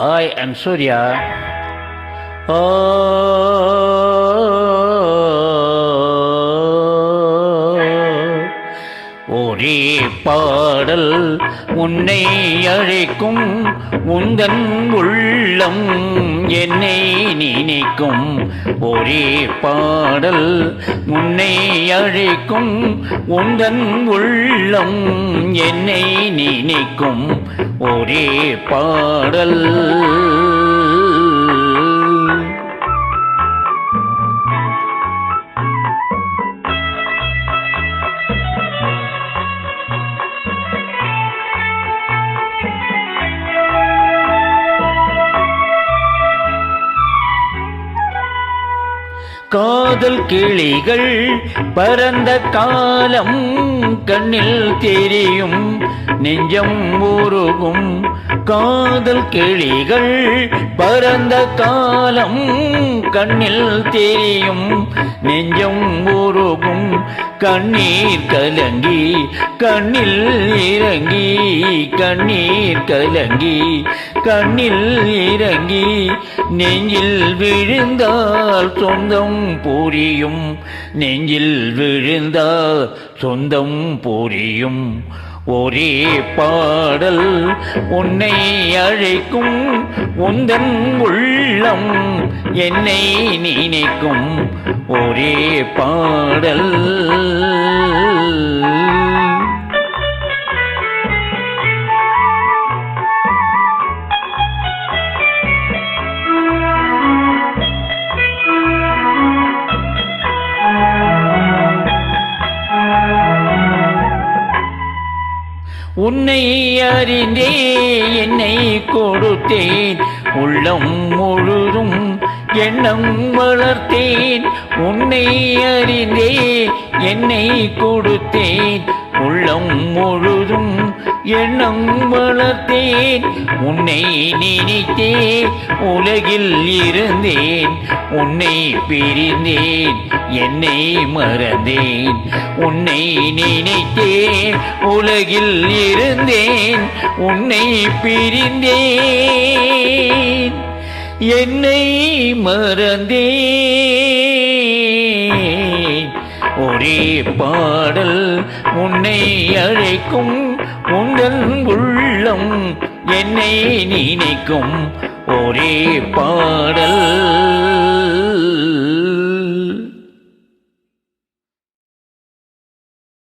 I am Surya. ஒரே பாடல் உன்னை அழைக்கும் உந்தன் உள்ளம் என்னை நினைக்கும். ஒரே பாடல் உன்னை அழைக்கும் உந்தன் உள்ளம் என்னை நினைக்கும். ஒரே பாடல் காதல் கிளிகள் பரந்த காலம் கண்ணில் தெரியும் நெஞ்சம் உருகும். காதல் கிளிகள் பரந்த காலம் கண்ணில் தெரியும் நெஞ்சம் உருகும். கண்ணீர் கலங்கி கண்ணில் இறங்கி கண்ணீர் கலங்கி கண்ணில் இறங்கி நெஞ்சில் விழுந்தால் சொந்தம் புரியும். நெஞ்சில் விழுந்தால் சொந்தம் புரியும். ஒரே பாடல் உன்னை அழைக்கும் உந்தன் உள்ளம் என்னை நினைக்கும். ஒரே பாடல் உன்னை அறிந்தே என்னை கொடுத்தேன் உள்ளம் முழுதும் எண்ணம் வளர்த்தேன். உன்னை அறிந்தே என்னை கொடுத்தேன் உள்ளம் முழுதும் எண்ணம் வளர்த்தேன். உன்னை நினைத்தே உலகில் இருந்தேன். உன்னை பிரிந்தேன் என்னை மறந்தேன். உன்னை நினைத்தே உலகில் இருந்தேன். உன்னை பிரிந்தேன் என்னை மறந்தேன். ஒரே பாடல் உன்னை அழைக்கும் உந்தன் உள்ளம் என்னை நினைக்கும். ஒரே பாடல்.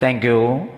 Thank you.